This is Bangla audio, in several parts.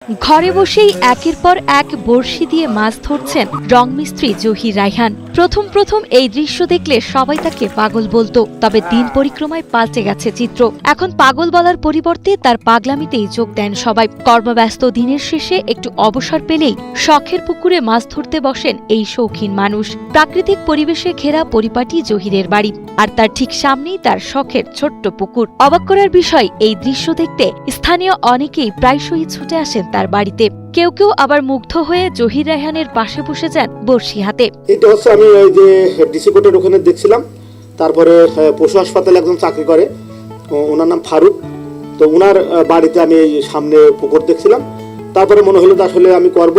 ঘরে বসেই একের পর এক বড়শি দিয়ে মাছ ধরছেন রংমিস্ত্রি জহির রায়হান। প্রথম এই দৃশ্য দেখলে সবাই তাকে পাগল বলতো, তবে দিন পরিক্রমায় পাল্টে গেছে চিত্র। এখন পাগল বলার পরিবর্তে তার পাগলামিতেই যোগ দেন সবাই। কর্মব্যস্ত দিনের শেষে একটু অবসর পেলেই শখের পুকুরে মাছ ধরতে বসেন এই শৌখিন মানুষ। প্রাকৃতিক পরিবেশে ঘেরা পরিপাটি জহিরের বাড়ি, আর তার ঠিক সামনেই তার শখের ছোট্ট পুকুর। অবাক করার বিষয়, এই দৃশ্য দেখতে স্থানীয় অনেকেই প্রায়শই ছুটে আসেন তার বাড়িতে। কেউ আবার মুগ্ধ হয়ে জহির রায়হানের পাশে বসে যান বড়শি হাতে। এটা হচ্ছে আমি ওই যে ডিসি কোর্টের ওখানে দেখছিলাম, তারপরে পশু হাসপাতালে একজন চাকরি করে, ওনার নাম ফারুক। তো ওনার বাড়িতে আমি এই সামনে পুকুর দেখছিলাম, তারপরে মনে হলো আসলে আমি করব।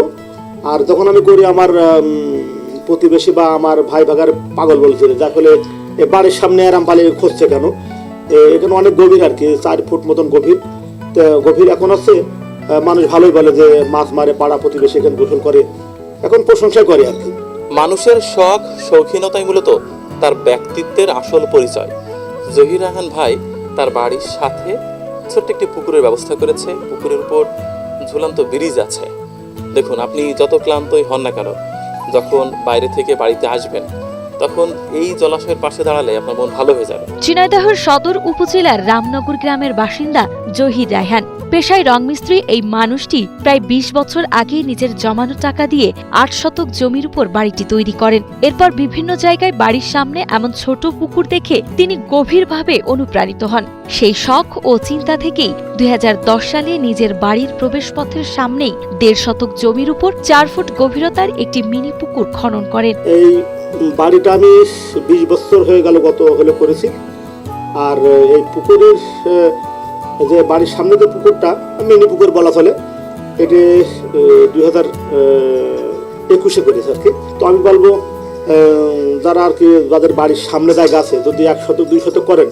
আর যখন আমি করি, আমার প্রতিবেশী বা আমার ভাই ভাগার পাগল বলছিল যে আসলে বাড়ির সামনে আরাম পালে খুঁজছে কেন। এখানে অনেক গভীর আর কি, 4 ফুট মতন গভীর। তো গভীর এখন হচ্ছে মানুষ ভালোই বলে যে মাছ মারে, পাড়া প্রতিবেশী এখানে গোসল করে, এখন প্রশংসা করে আর কি। মানুষের শখ শৌখিনতাই মূলত তার ব্যক্তিত্বের আসল পরিচয়। জহির রায়হান ভাই তার বাড়ির সাথে ছোট্ট একটি পুকুরের ব্যবস্থা করেছে। পুকুরের উপর ঝুলন্ত ব্রিজ আছে। দেখুন, আপনি যত ক্লান্তই হন না কেন, যখন বাইরে থেকে বাড়িতে আসবেন তখন এই জলাশয়ের পাশে দাঁড়ালে আপনার মন ভালো হয়ে যাবে। ঝিনাইদহের সদর উপজেলার রামনগর গ্রামের বাসিন্দা জহির রায়হান। পেশায় রংমিস্ত্রি এই মানুষটি প্রায় ২০ বছর আগে নিজের জমানো টাকা দিয়ে ৮ শতক জমির উপর বাড়িটি তৈরি করেন। এরপর বিভিন্ন জায়গায় বাড়ির সামনে এমন ছোট পুকুর দেখে তিনি গভীরভাবে অনুপ্রাণিত হন। সেই শখ ও চিন্তা থেকেই ২০১০ সালে নিজের বাড়ির প্রবেশপথের সামনেই ১.৫ শতক জমির উপর ৪ ফুট গভীরতার একটি মিনি পুকুর খনন করেন। এই বাড়িটা আমি ২০ বছর হয়ে গেল গত হলে করেছি। আর এই পুকুরের যে বাড়ির সামনে যে পুকুরটা মিনি পুকুর বলা চলে, এটি ২০২১ করেছে আর কি। তো আমি বলবো যারা আর কি, যাদের বাড়ির সামনে জায়গা আছে, যদি ১ শতক ২ শতক করেন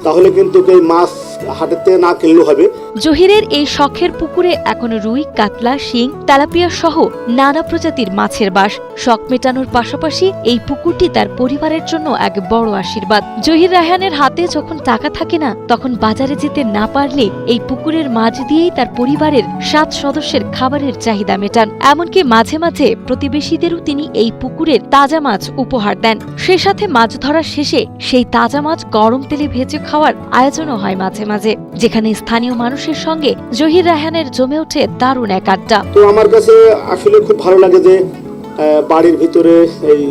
তাহলে কিন্তু এই মাছ হাটেতে না কিনলেও হবে। জহিরের এই শখের পুকুরে এখন রুই, কাতলা, শিং, তেলাপিয়া সহ নানা প্রজাতির মাছের বাস। শখ মেটানোর পাশাপাশি এই পুকুরটি তার পরিবারের জন্য এক বড় আশীর্বাদ। জহির রায়হানের হাতে যখন টাকা থাকে না, তখন বাজারে যেতে না পারলে এই পুকুরের মাছ দিয়েই তার পরিবারের ৭ সদস্যের খাবারের চাহিদা মেটান। এমনকি মাঝে মাঝে প্রতিবেশীদেরও তিনি এই পুকুরের তাজা মাছ উপহার দেন। সে সাথে মাছ ধরা শেষে সেই তাজা মাছ গরম তেলে ভেজে খাওয়ার আয়োজনও হয় মাঝে মাঝে, যেখানে স্থানীয় মানুষের সঙ্গে জহির রায়হানের জমে ওঠে দারুণ এক আড্ডা। তো আমার কাছে আসলে খুব ভালো লাগে যে বাড়ির ভিতরে এই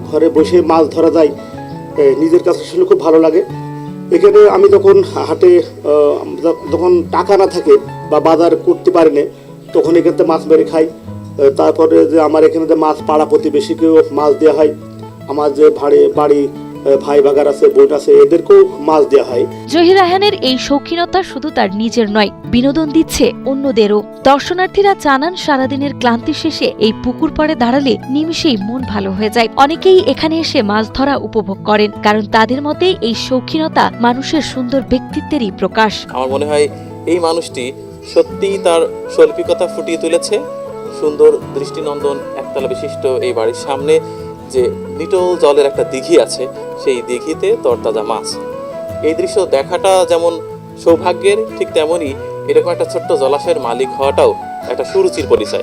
ঘরে বসে মাছ ধরা যায়, নিজের কাছে আসলে খুব ভালো লাগে। এখানে আমি যখন হাটে যখন টাকা না থাকে বা বাজার করতে পারি না, তখন এখানে মাছ মেরে খাই। তারপরে যে আমার এখানে যে মাছ পাড়া প্রতিবেশীকেও মাছ দেওয়া হয়, আমার যে বাড়ি ভাই ভাগার আছে, বোন আছে, এদেরকেও মাছ দেওয়া হয়। জহির রায়হানের এই শৌখিনতা শুধু তার নিজের নয়, বিনোদন দিচ্ছে অন্যদেরও। দর্শনার্থীরা জানান, সারাদিনের ক্লান্তি শেষে এই পুকুর পাড়ে দাঁড়ালে নিমিষেই মন ভালো হয়ে যায়। অনেকেই এখানে এসে মাছ ধরা উপভোগ করেন, কারণ তাদের মতে এই শৌখিনতা মানুষের সুন্দর ব্যক্তিত্বেরই প্রকাশ। আমার মনে হয় এই মানুষটি সত্যিই তার শৈল্পিকতা ফুটিয়ে তুলেছে। সুন্দর দৃষ্টিনন্দন একতলা বিশিষ্ট এই বাড়ির সামনে যে নিটল জলের একটা দিঘি আছে, সেই দিঘিতে তরতাজা মাছ। এই দৃশ্য দেখাটা যেমন সৌভাগ্যের, ঠিক তেমনই এরকম একটা ছোট্ট জলাশয়ের মালিক হওয়াটাও একটা সুরুচির পরিচয়।